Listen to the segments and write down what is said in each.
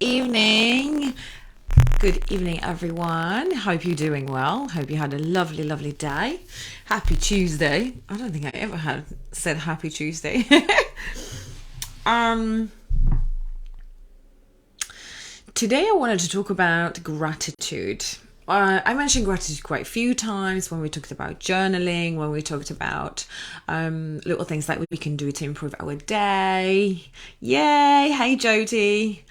evening. Good evening, everyone. Hope you're doing well. Hope you had a lovely, lovely day. Happy Tuesday. I don't think I ever had said Happy Tuesday. um, Today I wanted to talk about gratitude. I mentioned gratitude quite a few times when we talked about journaling, when we talked about little things like we can do to improve our day. Yay! Hey, Jody.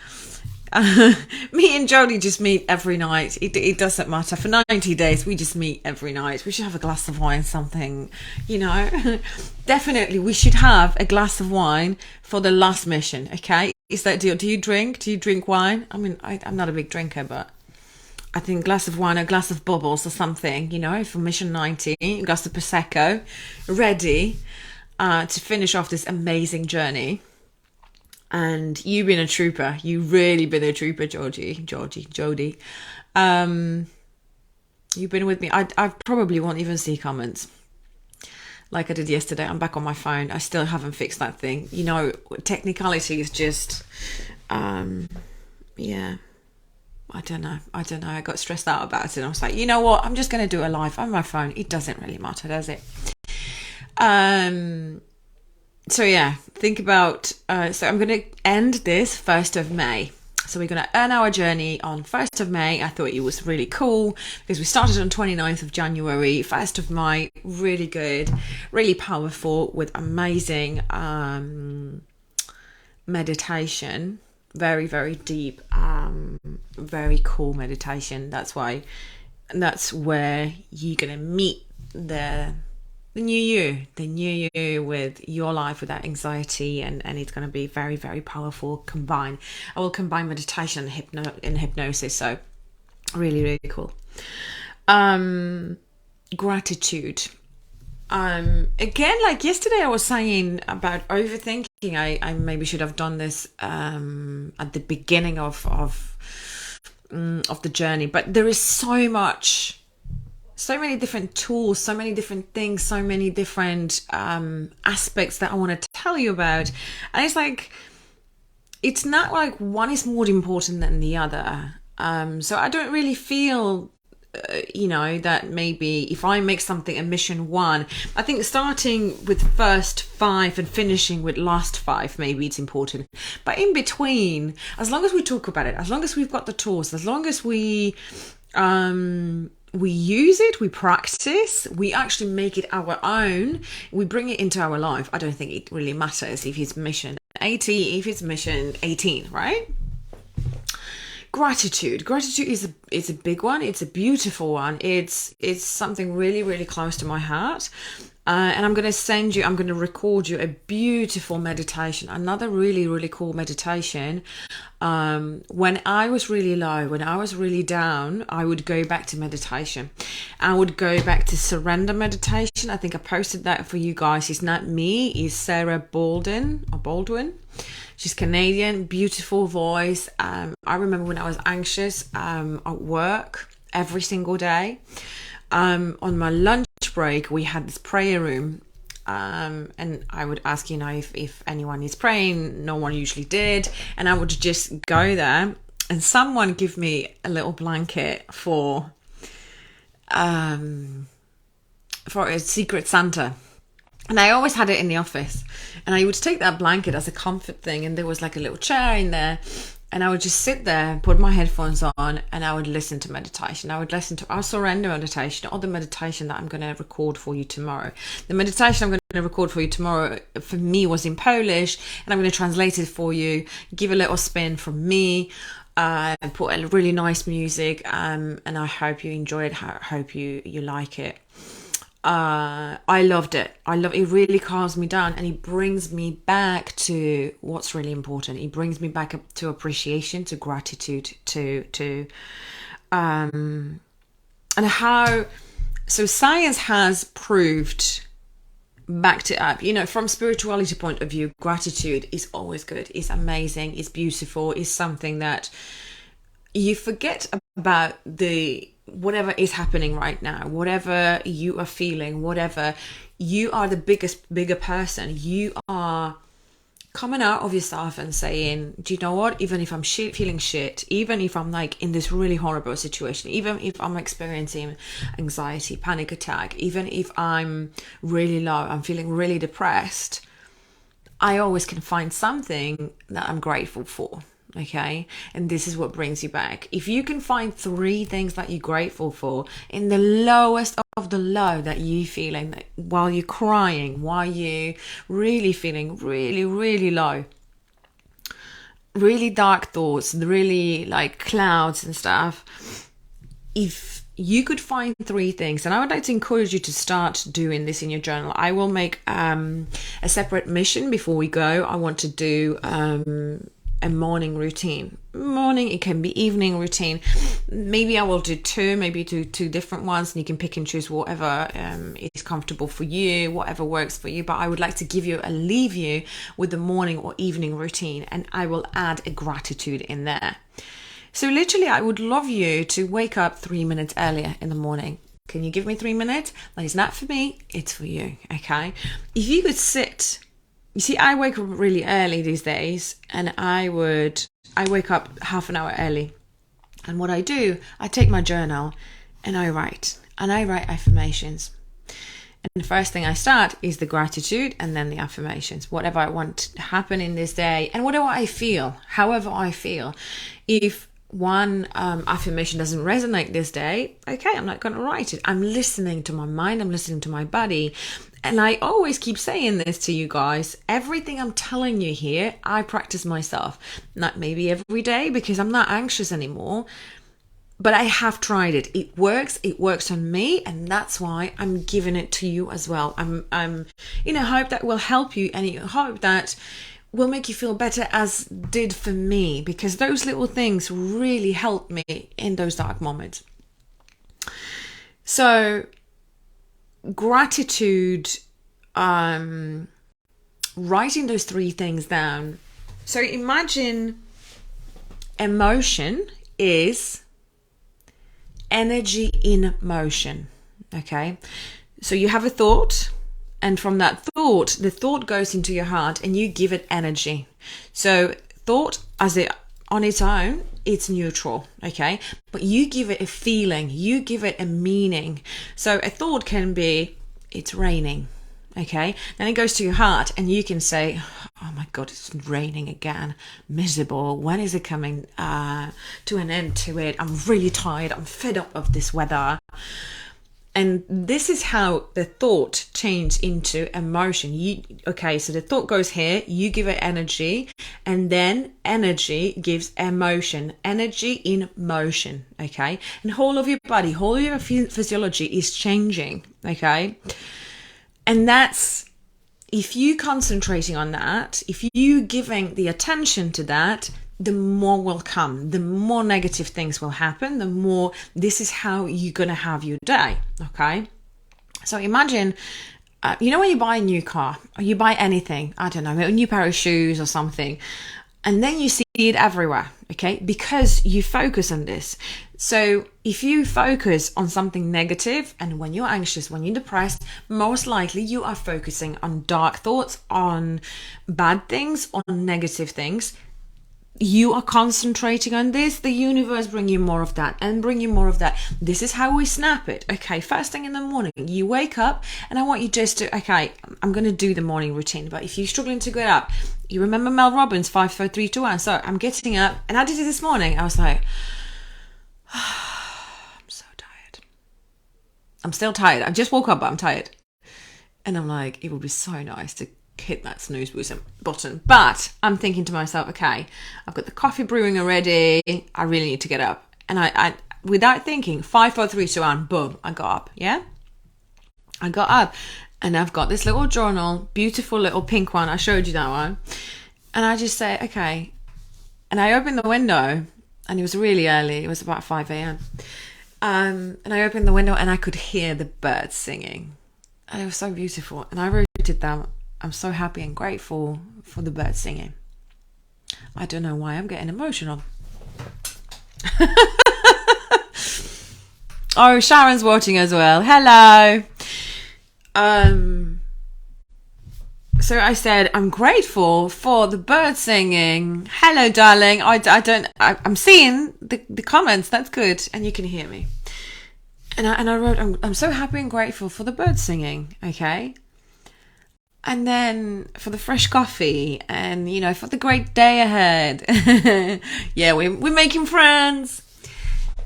Me and Jody just meet every night. It doesn't matter. For 90 days, we just meet every night. We should have a glass of wine, something, Definitely, we should have a glass of wine for the last mission, okay? Is that deal? Do you drink? Do you drink wine? I mean, I'm not a big drinker, but I think a glass of wine, a glass of bubbles or something, for mission 90, a glass of Prosecco, ready to finish off this amazing journey. And you've been a trooper. You've really been a trooper, Jody. You've been with me. I probably won't even see comments like I did yesterday. I'm back on my phone. I still haven't fixed that thing. Technicality is just, yeah. I don't know. I got stressed out about it. And I was like, you know what? I'm just going to do a live on my phone. It doesn't really matter, does it? So yeah, think about, so I'm going to end this 1st of May. So we're going to end our journey on 1st of May. I thought it was really cool because we started on 29th of January, 1st of May, really good, really powerful with amazing meditation, very, very deep, very cool meditation. That's where you're going to meet the new you with your life without anxiety, and it's going to be very, very powerful combined. I will combine meditation and hypnosis, so really, really cool. Gratitude. Again, like yesterday I was saying about overthinking, I maybe should have done this at the beginning of the journey, but there is so many different tools, so many different things, so many different aspects that I want to tell you about. And it's not like one is more important than the other. So I don't really feel, that maybe if I make something a mission 1, I think starting with first 5 and finishing with last 5, maybe it's important. But in between, as long as we talk about it, as long as we've got the tools, as long as we use it, we practice, we actually make it our own, we bring it into our life. I don't think it really matters if it's mission 80, if it's mission 18, right? Gratitude is a big one. It's a beautiful one. It's something really, really close to my heart. And I'm going to record you a beautiful meditation, another really, really cool meditation. When I was really low, when I was really down, I would go back to meditation. I would go back to surrender meditation. I think I posted that for you guys. It's not me, it's Sarah Baldwin. She's Canadian, beautiful voice. I remember when I was anxious at work every single day. On my lunch break, we had this prayer room, and I would ask, if anyone is praying. No one usually did, and I would just go there, and someone give me a little blanket for a Secret Santa. And I always had it in the office, and I would take that blanket as a comfort thing, and there was like a little chair in there, and I would just sit there, put my headphones on, and I would listen to meditation. I would listen to our surrender meditation, or the meditation that I'm going to record for you tomorrow. The meditation I'm going to record for you tomorrow, for me, was in Polish, and I'm going to translate it for you, give a little spin from me, and put a really nice music, and I hope you enjoy it. I hope you like it. I loved it. It really calms me down, and it brings me back to what's really important. It brings me back up to appreciation, to gratitude, and how, so science has proved, backed it up, from spirituality point of view, gratitude is always good. It's amazing. It's beautiful. It's something that you forget about whatever is happening right now, whatever you are feeling, whatever, you are the bigger person. You are coming out of yourself and saying, do you know what, even if I'm feeling shit, even if I'm like in this really horrible situation, even if I'm experiencing anxiety, panic attack, even if I'm really low, I'm feeling really depressed, I always can find something that I'm grateful for. Okay. And this is what brings you back. If you can find 3 things that you're grateful for in the lowest of the low that you're feeling, while you're crying, while you're really feeling really, really low, really dark thoughts, really like clouds and stuff, if you could find 3 things, and I would like to encourage you to start doing this in your journal. I will make a separate mission before we go. I want to do a morning routine. Morning, it can be evening routine. Maybe I will do 2, maybe do 2 different ones, and you can pick and choose whatever is comfortable for you, whatever works for you. But I would like to leave you with the morning or evening routine, and I will add a gratitude in there. So literally, I would love you to wake up 3 minutes earlier in the morning. Can you give me 3 minutes? That is not for me, it's for you, okay? If you could sit, you see, I wake up really early these days, and I wake up half an hour early. And what I do, I take my journal and I write affirmations. And the first thing I start is the gratitude, and then the affirmations, whatever I want to happen in this day, and whatever I feel, however I feel. If one affirmation doesn't resonate this day, okay, I'm not going to write it. I'm listening to my mind, I'm listening to my body. And I always keep saying this to you guys. Everything I'm telling you here, I practice myself. Not maybe every day, because I'm not anxious anymore, but I have tried it. It works on me, and that's why I'm giving it to you as well. I'm in a hope that will help you, and in a hope that will make you feel better, as did for me, because those little things really helped me in those dark moments. So gratitude, writing those 3 things down. So imagine emotion is energy in motion. Okay, so you have a thought, and from that thought, the thought goes into your heart, and you give it energy. So thought on its own, it's neutral, okay? But you give it a feeling, you give it a meaning. So a thought can be, it's raining, okay? Then it goes to your heart, and you can say, oh my God, it's raining again, miserable. When is it coming to an end to it? I'm really tired, I'm fed up of this weather. And this is how the thought changes into emotion. So the thought goes here, you give it energy, and then energy gives emotion. Energy in motion, okay? And whole of your body, whole of your physiology is changing, okay? And that's, if you concentrating on that, if you giving the attention to that, the more will come, the more negative things will happen, the more this is how you're going to have your day, okay? So imagine, when you buy a new car, or you buy anything, I don't know, a new pair of shoes or something, and then you see it everywhere, okay? Because you focus on this. So if you focus on something negative, and when you're anxious, when you're depressed, most likely you are focusing on dark thoughts, on bad things, on negative things. You are concentrating on this, the universe bring you more of that, and bring you more of that. This is how we snap it. Okay, first thing in the morning, you wake up, and I want you just to, okay, I'm going to do the morning routine, but if you're struggling to get up, you remember Mel Robbins, 5, 4, 3, 2, 1. So I'm getting up, and I did it this morning. I was like, I'm so tired. I'm still tired. I just woke up, but I'm tired. And I'm like, it would be so nice to hit that snooze button. But I'm thinking to myself, okay, I've got the coffee brewing already. I really need to get up. And I without thinking, 5, 4, 3, 2, 1, boom, I got up. Yeah? I got up, and I've got this little journal, beautiful little pink one. I showed you that one. And I just say, okay. And I opened the window, and it was really early. It was about 5 a.m. And I opened the window, and I could hear the birds singing. And it was so beautiful. And I wrote it down. I'm so happy and grateful for the birds singing. I don't know why I'm getting emotional. Oh, Sharon's watching as well. Hello. So I said, I'm grateful for the bird singing. Hello, darling. I'm seeing the comments. That's good. And you can hear me. And I wrote, I'm so happy and grateful for the bird singing. Okay. And then for the fresh coffee and, for the great day ahead. Yeah, we're making friends.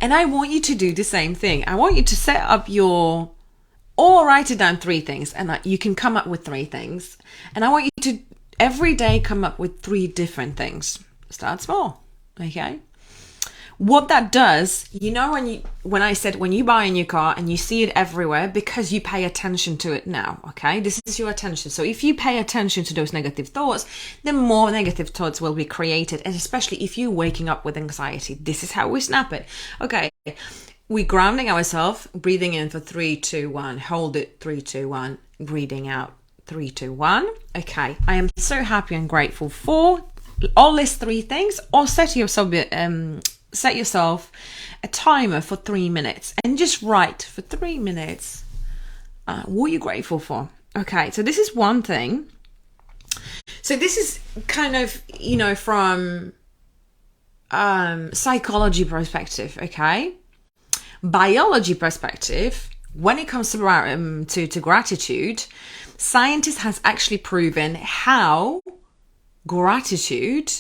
And I want you to do the same thing. I want you to set up or write it down 3 things, and you can come up with 3 things. And I want you to every day come up with 3 different things. Start small, okay? What that does, when I said when you buy a new car and you see it everywhere because you pay attention to it now, okay? This is your attention. So if you pay attention to those negative thoughts, then more negative thoughts will be created. And especially if you're waking up with anxiety, this is how we snap it. Okay. We're grounding ourselves, breathing in for 3, 2, 1, hold it, 3, 2, 1, breathing out, 3, 2, 1. Okay, I am so happy and grateful for all these 3 things, or set yourself a timer for 3 minutes and just write for 3 minutes what you're grateful for. Okay, so this is one thing. So this is kind of, from psychology perspective, okay? Biology perspective, when it comes to gratitude, scientists has actually proven how gratitude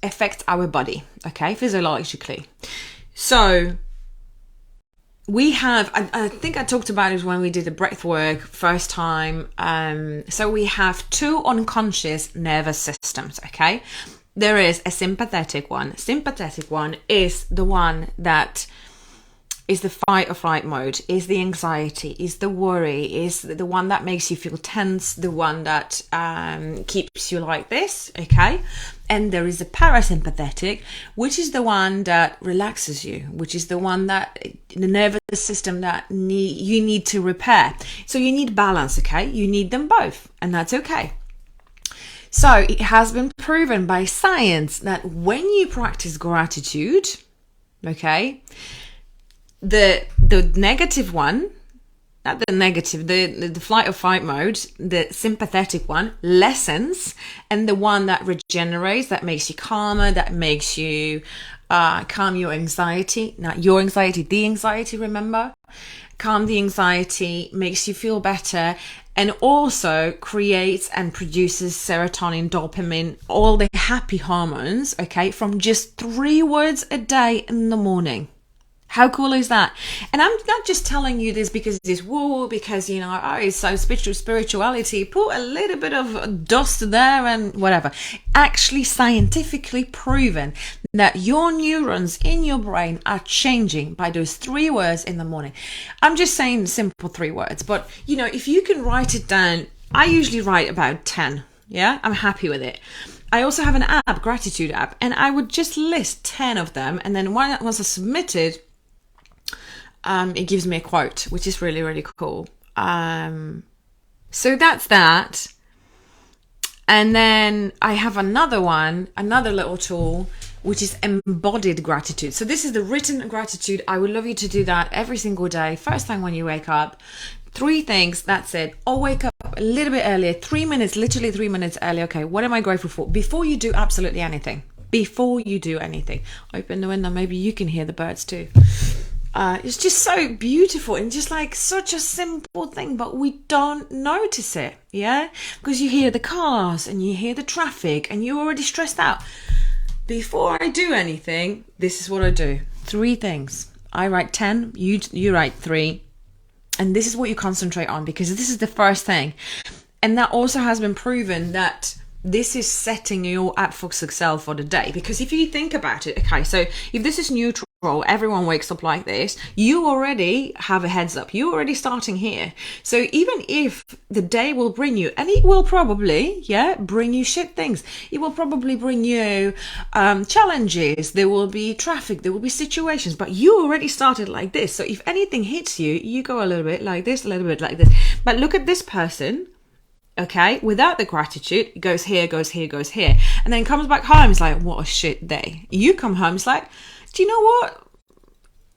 affects our body, okay, physiologically. So we have, I think I talked about it when we did the breath work first time. So we have 2 unconscious nervous systems, okay? There is a sympathetic one. Sympathetic one is the one that is the fight or flight mode, is the anxiety, is the worry, is the one that makes you feel tense, the one that keeps you like this, okay? And there is a parasympathetic, which is the one that relaxes you, which is the one that, the nervous system that you need to repair. So you need balance, okay? You need them both, and that's okay. So it has been proven by science that when you practice gratitude, okay, the negative one, not the negative, the flight or fight mode, the sympathetic one lessens, and the one that regenerates, that makes you calmer, that makes you calm your anxiety, not your anxiety, the anxiety, remember? Calm the anxiety, makes you feel better, and also creates and produces serotonin, dopamine, all the happy hormones, okay, from just 3 words a day in the morning. How cool is that? And I'm not just telling you this because it's woo, because, it's so spirituality, put a little bit of dust there and whatever. Actually scientifically proven that your neurons in your brain are changing by those 3 words in the morning. I'm just saying simple 3 words, but if you can write it down, I usually write about 10. Yeah, I'm happy with it. I also have an app, gratitude app, and I would just list 10 of them. And then once I submit it, it gives me a quote, which is really, really cool. So that's that. And then I have another little tool, which is embodied gratitude. So this is the written gratitude. I would love you to do that every single day. First thing when you wake up, 3 things, that's it. Or wake up a little bit earlier, 3 minutes, literally 3 minutes earlier. Okay, what am I grateful for? Before you do absolutely anything. Before you do anything. Open the window, maybe you can hear the birds too. It's just so beautiful and just like such a simple thing, but we don't notice it, yeah? Because you hear the cars and you hear the traffic and you're already stressed out. Before I do anything, this is what I do. 3 things. I write 10, you write 3. And this is what you concentrate on, because this is the first thing. And that also has been proven that this is setting you up for success for the day. Because if you think about it, okay, so if this is neutral, everyone wakes up like this, you already have a heads up. You're already starting here. So even if the day will bring you, and it will probably, bring you shit things. It will probably bring you challenges. There will be traffic. There will be situations. But you already started like this. So if anything hits you, you go a little bit like this, a little bit like this. But look at this person. Okay, without the gratitude, it goes here, goes here, goes here, and then comes back home. It's like, what a shit day. You come home, it's like, do you know what?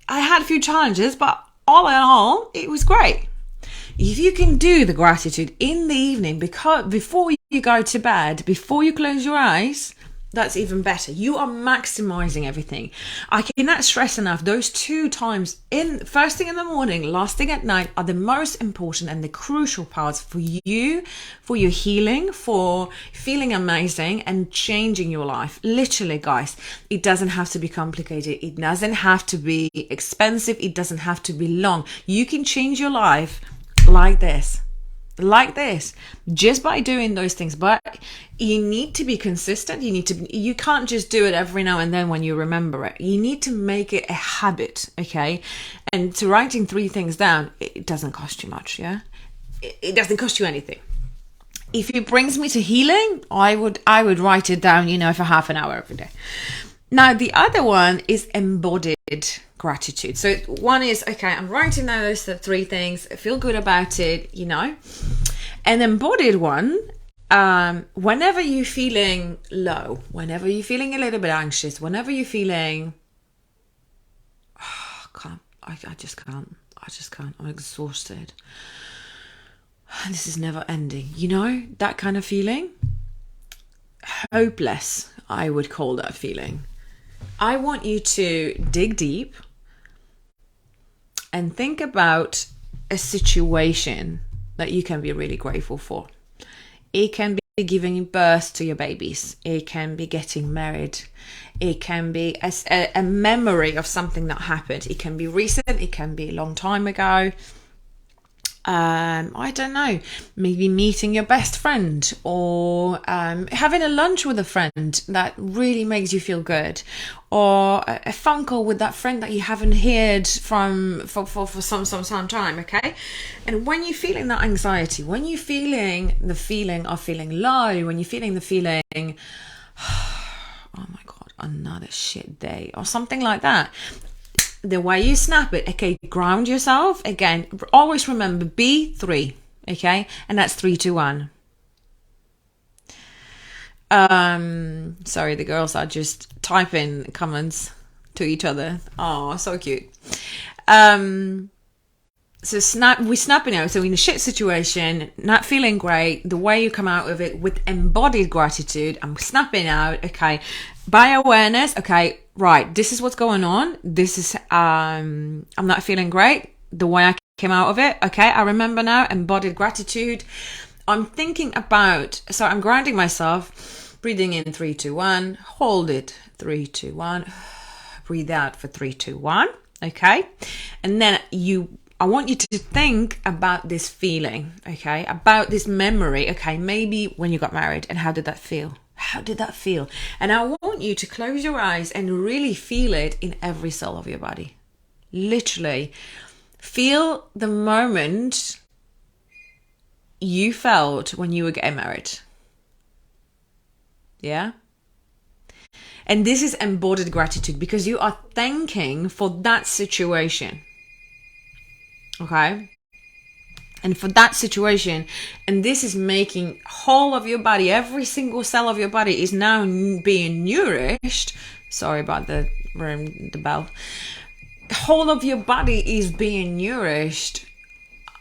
I had a few challenges, but all in all, it was great. If you can do the gratitude in the evening, because before you go to bed, before you close your eyes, that's even better. You are maximizing everything. I cannot stress enough, those 2 times, in first thing in the morning, last thing at night, are the most important and the crucial parts for you, for your healing, for feeling amazing and changing your life. Literally, guys, it doesn't have to be complicated. It doesn't have to be expensive. It doesn't have to be long. You can change your life like this. Just by doing those things. But you need to be consistent. You can't just do it every now and then when you remember it. You need to make it a habit, okay? And to writing 3 things down, it doesn't cost you much, yeah? It doesn't cost you anything. If it brings me to healing, I would write it down, for half an hour every day. Now, the other one is embodied gratitude. So one is, okay, I'm writing down those 3 things. I feel good about it, An embodied one, whenever you're feeling low, whenever you're feeling a little bit anxious, whenever you're feeling, I just can't. I'm exhausted. This is never ending. That kind of feeling? Hopeless, I would call that feeling. I want you to dig deep and think about a situation that you can be really grateful for. It can be giving birth to your babies. It can be getting married. It can be a memory of something that happened. It can be recent. It can be a long time ago. I don't know, maybe meeting your best friend, or having a lunch with a friend that really makes you feel good, or a phone call with that friend that you haven't heard from for some time, okay? And when you're feeling that anxiety, when you're feeling the feeling of feeling low, when you're feeling the feeling, oh my God, another shit day, or something like that, the way you snap it, okay, ground yourself. Again, always remember B3, okay? And that's 3, 2, 1. Sorry, the girls are just typing comments to each other. Oh, so cute. So we're snapping out. So in a shit situation, not feeling great, the way you come out of it with embodied gratitude, I'm snapping out, okay, by awareness, okay, right, this is what's going on. This is, I'm not feeling great. The way I came out of it, okay, I remember now, embodied gratitude. I'm thinking about, so I'm grounding myself, breathing in 3, 2, 1, hold it, 3, 2, 1, breathe out for 3, 2, 1, okay, and then I want you to think about this feeling, okay, about this memory, okay, maybe when you got married, and how did that feel? How did that feel? And I want you to close your eyes and really feel it in every cell of your body. Literally, feel the moment you felt when you were getting married. Yeah? And this is embodied gratitude because you are thanking for that situation. Okay? And for that situation, and this is making whole of your body, every single cell of your body is now being nourished. Sorry about the bell. The whole of your body is being nourished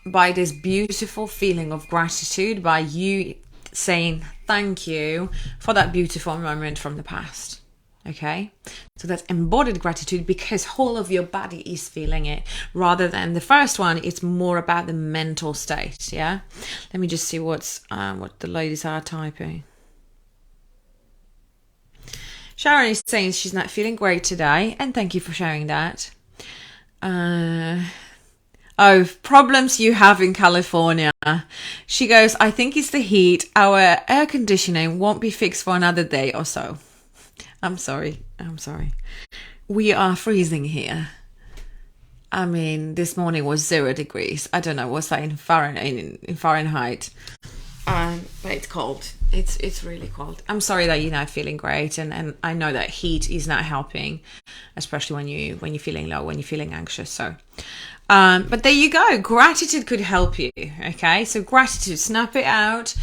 by this beautiful feeling of gratitude, by you saying thank you for that beautiful moment from the past. Okay, so that's embodied gratitude because whole of your body is feeling it, rather than the first one. It's more about the mental state. Yeah, let me just see what the ladies are typing. Sharon is saying she's not feeling great today, and thank you for sharing that. Problems you have in California. She goes, I think it's the heat. Our air conditioning won't be fixed for another day or so. I'm sorry. We are freezing here. I mean, this morning was 0 degrees. I don't know what's that in Fahrenheit. But it's cold. It's really cold. I'm sorry that you're not feeling great, and I know that heat is not helping, especially when you're feeling low, when you're feeling anxious. So, but there you go. Gratitude could help you. Okay, so gratitude, snap it out.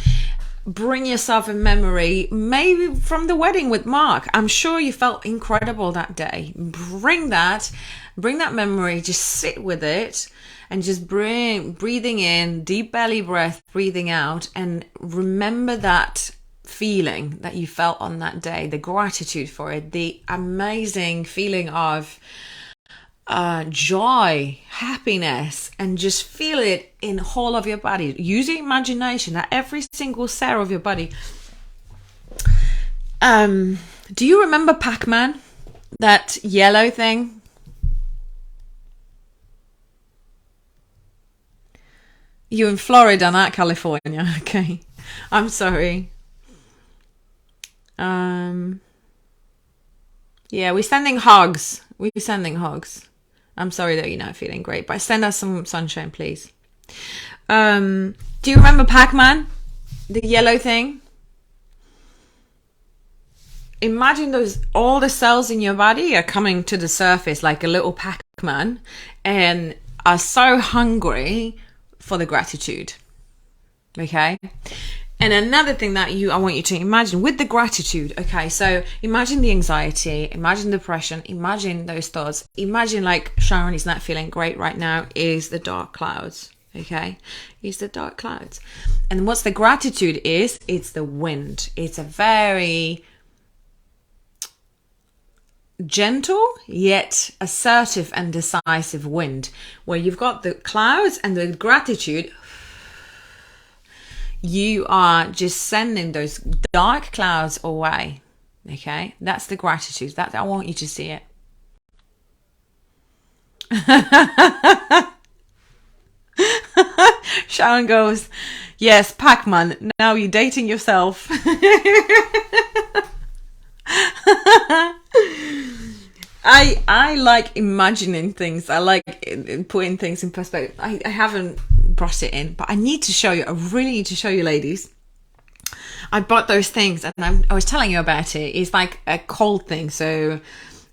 bring yourself a memory, maybe from the wedding with Mark. I'm sure you felt incredible that day. Bring that memory, just sit with it, and just breathing in, deep belly breath, breathing out, and remember that feeling that you felt on that day, the gratitude for it, the amazing feeling of joy, happiness, and just feel it in whole of your body. Use your imagination that every single cell of your body. Do you remember Pac-Man? That yellow thing? You're in Florida, not California. Okay. I'm sorry. Yeah, we're sending hugs. I'm sorry that you're not feeling great, but send us some sunshine, please. Do you remember Pac-Man? The yellow thing? Imagine all the cells in your body are coming to the surface like a little Pac-Man and are so hungry for the gratitude. Okay? And another thing that I want you to imagine with the gratitude, okay, so imagine the anxiety, imagine depression, imagine those thoughts, imagine like Sharon is not feeling great right now, is the dark clouds, okay, is the dark clouds. And what's the gratitude is, it's the wind. It's a very gentle yet assertive and decisive wind, where you've got the clouds and the gratitude. You are just sending those dark clouds away. Okay, that's the gratitude. I want you to see it. Sharon goes, yes, Pac-Man, now you're dating yourself. I like imagining things. I like putting things in perspective. I haven't brought it in, but I need to show you. I really need to show you, ladies. I bought those things, and I was telling you about it. It's like a cold thing. So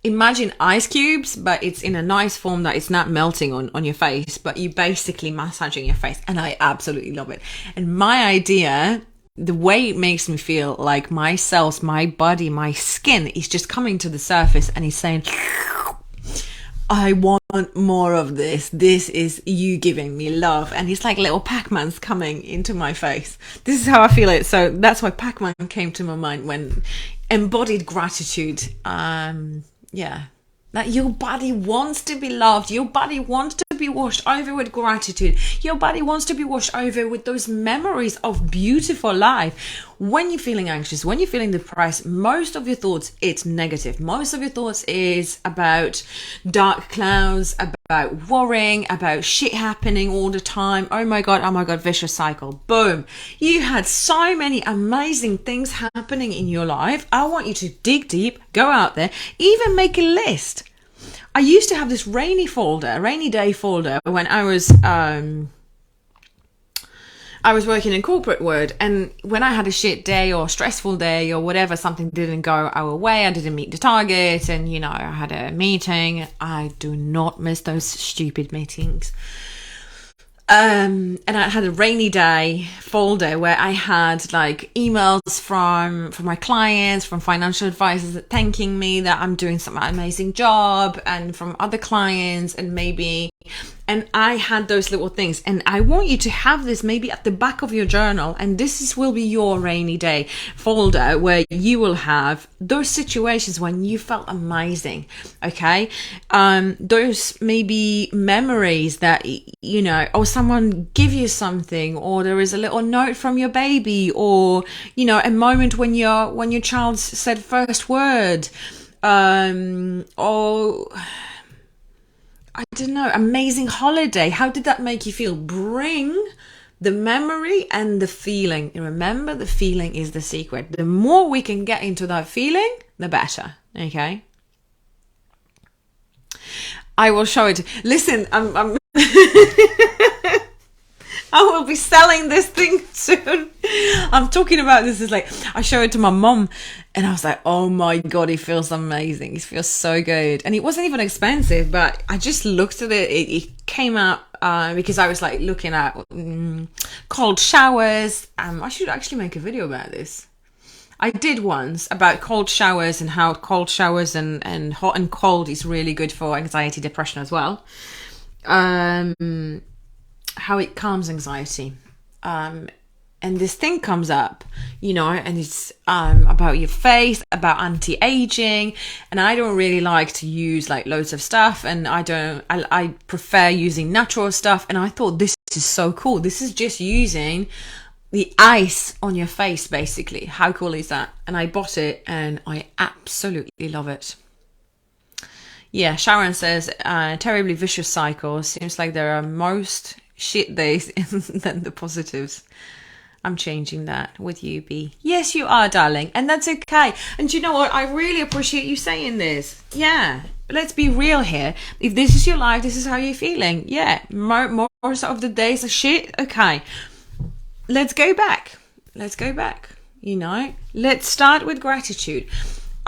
imagine ice cubes, but it's in a nice form that it's not melting on your face, but you basically massaging your face. And I absolutely love it. And my idea, the way it makes me feel, like my cells, my body, my skin is just coming to the surface and it's saying, I want more of this. This is you giving me love. And it's like little Pac-Man's coming into my face. This is how I feel it. So that's why Pac-Man came to my mind when embodied gratitude. Yeah. That your body wants to be loved. Your body wants to be washed over with gratitude. Your body wants to be washed over with those memories of beautiful life. When you're feeling anxious, when you're feeling depressed, most of your thoughts, it's negative. Most of your thoughts is about dark clouds, about worrying, about shit happening all the time. Oh my God, vicious cycle. Boom. You had so many amazing things happening in your life. I want you to dig deep, go out there, even make a list. I used to have this rainy day folder when I was working in corporate world, and when I had a shit day or stressful day or whatever, something didn't go our way, I didn't meet the target, and I had a meeting. I do not miss those stupid meetings. And I had a rainy day folder where I had like emails from my clients, from financial advisors thanking me that I'm doing some amazing job, and from other clients, and I had those little things. And I want you to have this maybe at the back of your journal, and will be your rainy day folder where you will have those situations when you felt amazing. Okay. Those maybe memories that, or someone give you something, or there is a little note from your baby, or, a moment when your child said first word, or I don't know, amazing holiday. How did that make you feel? Bring the memory and the feeling. And remember, the feeling is the secret. The more we can get into that feeling, the better. Okay? I will show it. Listen, I'm I will be selling this thing soon. I'm talking about this. It's like, I show it to my mom and I was like, oh my God, it feels amazing. It feels so good. And it wasn't even expensive, but I just looked at it. It came out because I was like looking at cold showers. I should actually make a video about this. I did once about cold showers and how cold showers and hot and cold is really good for anxiety, depression as well. How it calms anxiety. And this thing comes up, and it's about your face, about anti-aging, and I don't really like to use like loads of stuff, and I prefer using natural stuff, and I thought this is so cool. This is just using the ice on your face, basically. How cool is that? And I bought it, and I absolutely love it. Yeah, Sharon says, terribly vicious cycle. Seems like there are most shit days than the positives. I'm changing that with you, B. Yes, you are, darling. And that's okay. And you know what? I really appreciate you saying this. Yeah. Let's be real here. If this is your life, this is how you're feeling. Yeah. More of the days are shit. Okay. Let's go back. Let's start with gratitude.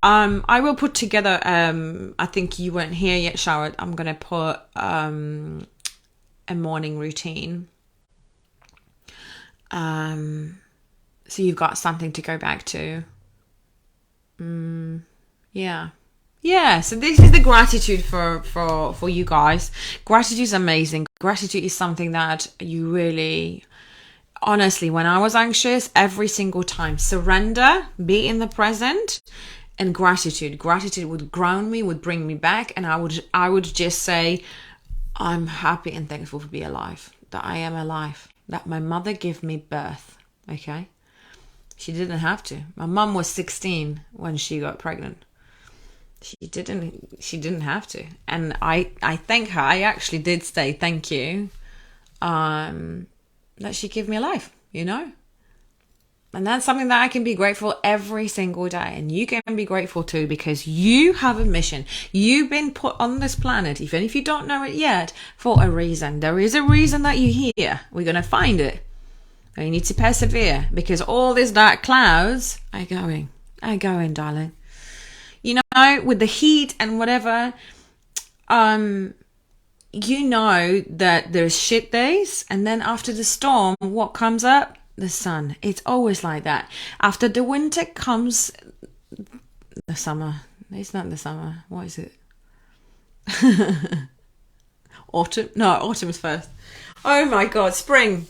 I will put together, I think you weren't here yet, Charlotte. I'm going to put a morning routine. So you've got something to go back to. Yeah. So this is the gratitude for you guys. Gratitude is amazing. Gratitude is something that you really, honestly, when I was anxious, every single time, surrender, be in the present, and gratitude would ground me, would bring me back, and I would just say, I'm happy and thankful to be alive, that I am alive, that my mother gave me birth. Okay, she didn't have to. My mum was 16 when she got pregnant. She didn't have to, and I thank her. I actually did say thank you, that she gave me a life, and that's something that I can be grateful every single day, and you can be grateful too, because you have a mission. You've been put on this planet, even if you don't know it yet, for a reason. There is a reason that you're here. We're gonna find it, and you need to persevere, because all these dark clouds are going, darling. With the heat and whatever, that there's shit days, and then after the storm, what comes up? The sun. It's always like that. After the winter comes the summer. It's not the summer. What is it? Autumn? No, autumn's first. Oh my God, spring.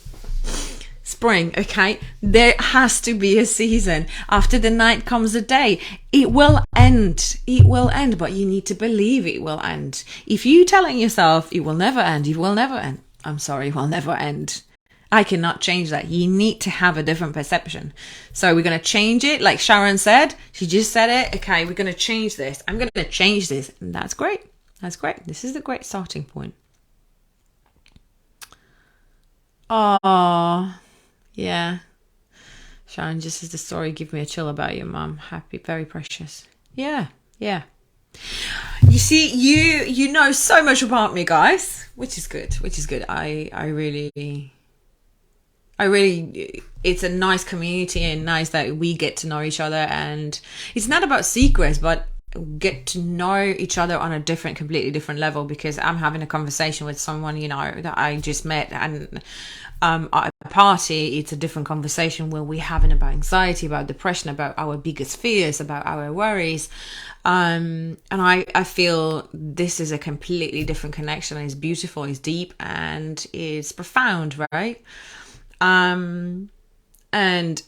Okay, there has to be a season. After the night comes the day. It will end, but you need to believe it will end. If you telling yourself it will never end, I'm sorry, it will never end. I cannot change that. You need to have a different perception. So we're going to change it. Like Sharon said, she just said it. Okay, we're going to change this. I'm going to change this. And that's great. This is the great starting point. Oh, yeah. Sharon just says the story give me a chill about your mum. Happy, very precious. Yeah. You see, you know so much about me, guys, which is good. I really, it's a nice community, and nice that we get to know each other, and it's not about secrets, but get to know each other on a completely different level, because I'm having a conversation with someone, that I just met, and at a party, it's a different conversation where we're having about anxiety, about depression, about our biggest fears, about our worries. And I feel this is a completely different connection, and it's beautiful, it's deep, and it's profound, right? And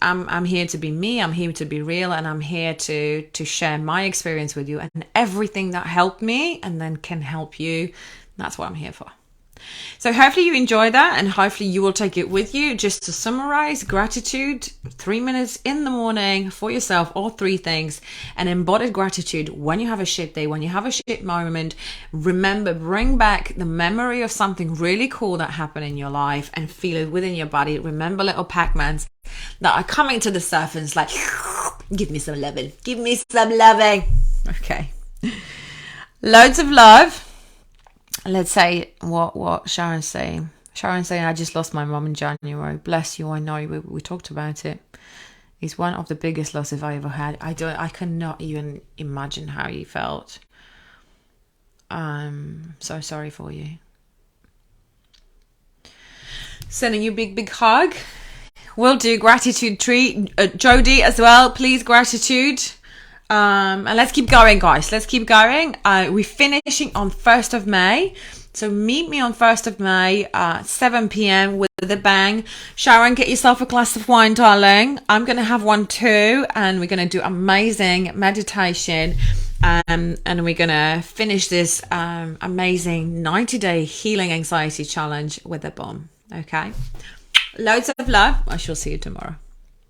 I'm here to be me, I'm here to be real, and I'm here to share my experience with you, and everything that helped me and then can help you. That's what I'm here for. So hopefully you enjoy that, and hopefully you will take it with you. Just to summarize, gratitude, 3 minutes in the morning for yourself, or 3 things, and embodied gratitude when you have a shit day, when you have a shit moment. Remember, bring back the memory of something really cool that happened in your life and feel it within your body. Remember little Pac-Mans that are coming to the surface, like, give me some loving. Okay. Loads of love. Let's say what Sharon's saying. Sharon's saying, I just lost my mum in January. Bless you, I know, we talked about it. It's one of the biggest losses I ever had. I cannot even imagine how you felt. I'm so sorry for you. Sending you a big hug. We'll do gratitude treat. Jodie as well, please, gratitude. And let's keep going, guys. Let's keep going. We're finishing on 1st of May. So meet me on 1st of May, 7 p.m. with a bang. Sharon, get yourself a glass of wine, darling. I'm going to have one too. And we're going to do amazing meditation. And we're going to finish this amazing 90-day Healing Anxiety Challenge with a bomb. Okay? Loads of love. I shall see you tomorrow.